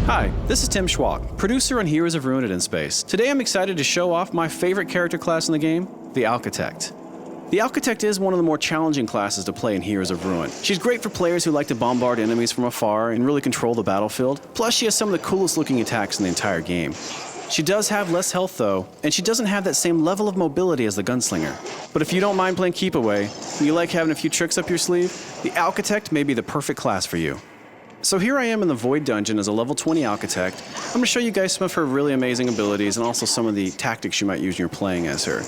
Hi, this is Tim Schwalk, producer on Heroes of Ruin in Space. Today I'm excited to show off my favorite character class in the game, the Architect. The Architect is one of the more challenging classes to play in Heroes of Ruin. She's great for players who like to bombard enemies from afar and really control the battlefield. Plus, she has some of the coolest looking attacks in the entire game. She does have less health though, and she doesn't have that same level of mobility as the Gunslinger. But if you don't mind playing keep away, and you like having a few tricks up your sleeve, the Architect may be the perfect class for you. So here I am in the Void Dungeon as a level 20 Architect. I'm going to show you guys some of her really amazing abilities and also some of the tactics you might use when you're playing as her.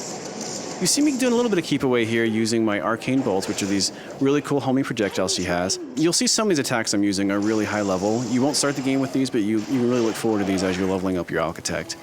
You see me doing a little bit of keep away here using my arcane bolts, which are these really cool homing projectiles she has. You'll see some of these attacks I'm using are really high level. You won't start the game with these, but you can really look forward to these as you're leveling up your Architect.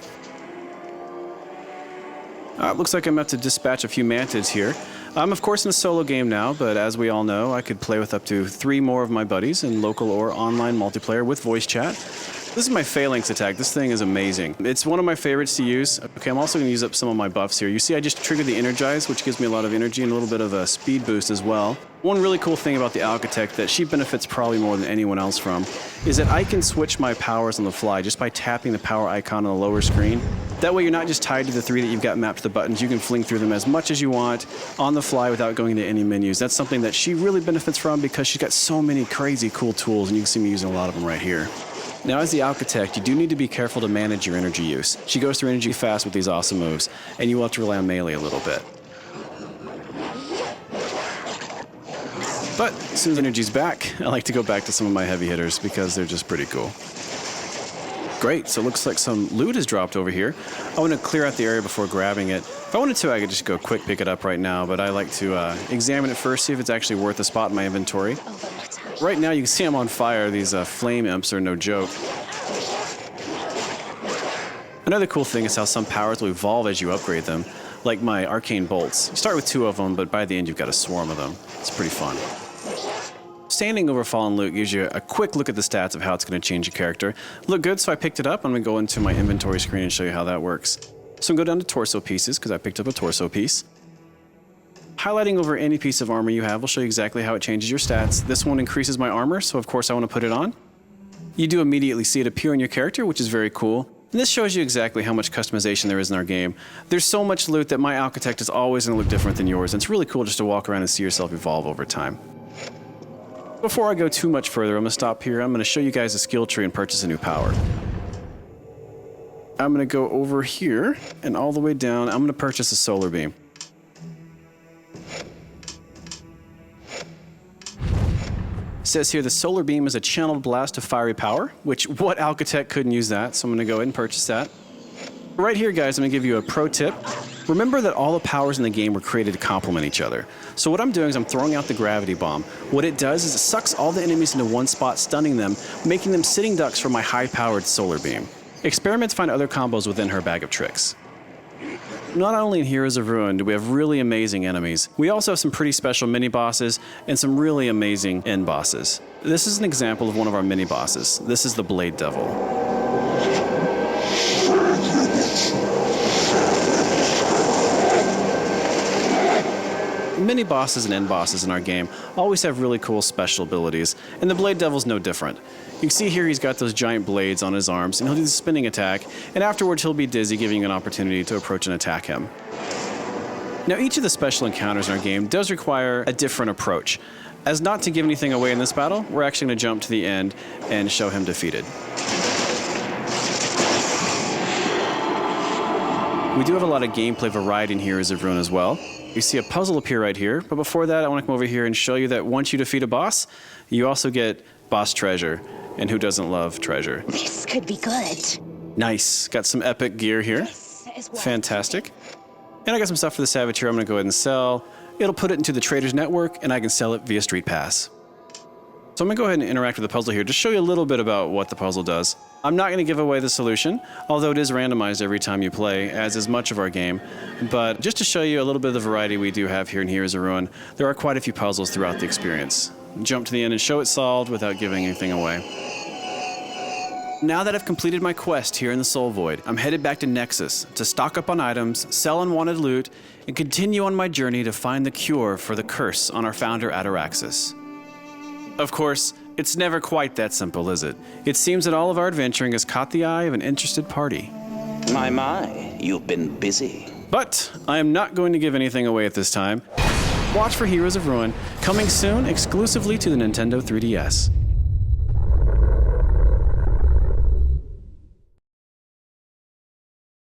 It looks like I'm about to dispatch a few mantids here. I'm of course in a solo game now, but as we all know, I could play with up to 3 more of my buddies in local or online multiplayer with voice chat. This is my Phalanx attack. This thing is amazing. It's one of my favorites to use. Okay, I'm also going to use up some of my buffs here. You see I just triggered the Energize, which gives me a lot of energy and a little bit of a speed boost as well. One really cool thing about the Architect that she benefits probably more than anyone else from is that I can switch my powers on the fly just by tapping the power icon on the lower screen. That way you're not just tied to the 3 that you've got mapped to the buttons. You can fling through them as much as you want on the fly without going into any menus. That's something that she really benefits from because she's got so many crazy cool tools, and you can see me using a lot of them right here. Now, as the Architect, you do need to be careful to manage your energy use. She goes through energy fast with these awesome moves, and you will have to rely on melee a little bit. But as soon as energy's back, I like to go back to some of my heavy hitters because they're just pretty cool. Great, so it looks like some loot is dropped over here. I want to clear out the area before grabbing it. If I wanted to, I could just go quick pick it up right now, but I like to examine it first, see if it's actually worth a spot in my inventory. Right now, you can see I'm on fire. These flame imps are no joke. Another cool thing is how some powers will evolve as you upgrade them, like my arcane bolts. You start with 2 of them, but by the end, you've got a swarm of them. It's pretty fun. Standing over fallen loot gives you a quick look at the stats of how it's going to change your character. Look good, so I picked it up. I'm going to go into my inventory screen and show you how that works. So I'm going to go down to torso pieces because I picked up a torso piece. Highlighting over any piece of armor you have will show you exactly how it changes your stats. This one increases my armor, so of course I want to put it on. You do immediately see it appear on your character, which is very cool. And this shows you exactly how much customization there is in our game. There's so much loot that my Architect is always going to look different than yours, and it's really cool just to walk around and see yourself evolve over time. Before I go too much further, I'm going to stop here. I'm going to show you guys a skill tree and purchase a new power. I'm going to go over here and all the way down. I'm going to purchase a solar beam. It says here the solar beam is a channeled blast of fiery power, which what Architect couldn't use that, so I'm going to go ahead and purchase that. Right here, guys, I'm going to give you a pro tip. Remember that all the powers in the game were created to complement each other. So what I'm doing is I'm throwing out the gravity bomb. What it does is it sucks all the enemies into one spot, stunning them, making them sitting ducks for my high-powered solar beam. Experiment to find other combos within her bag of tricks. Not only in Heroes of Ruin do we have really amazing enemies, we also have some pretty special mini-bosses and some really amazing end bosses. This is an example of one of our mini-bosses. This is the Blade Devil. Mini bosses and end bosses in our game always have really cool special abilities, and the Blade Devil's no different. You can see here he's got those giant blades on his arms, and he'll do the spinning attack, and afterwards he'll be dizzy, giving you an opportunity to approach and attack him. Now, each of the special encounters in our game does require a different approach. As not to give anything away in this battle, we're actually going to jump to the end and show him defeated. We do have a lot of gameplay variety in Heroes of Ruin as well. You see a puzzle appear right here, but before that I want to come over here and show you that once you defeat a boss, you also get boss treasure, and who doesn't love treasure? This could be good. Nice, got some epic gear here. Fantastic. And I got some stuff for the Savage here I'm going to go ahead and sell. It'll put it into the Traders Network, and I can sell it via Street Pass. So I'm going to go ahead and interact with the puzzle here, just show you a little bit about what the puzzle does. I'm not going to give away the solution, although it is randomized every time you play, as is much of our game. But just to show you a little bit of the variety we do have here in Heroes of Ruin, there are quite a few puzzles throughout the experience. Jump to the end and show it solved without giving anything away. Now that I've completed my quest here in the Soul Void, I'm headed back to Nexus to stock up on items, sell unwanted loot, and continue on my journey to find the cure for the curse on our founder Ataraxis. Of course, it's never quite that simple, is it? It seems that all of our adventuring has caught the eye of an interested party. My, you've been busy. But I am not going to give anything away at this time. Watch for Heroes of Ruin, coming soon exclusively to the Nintendo 3DS.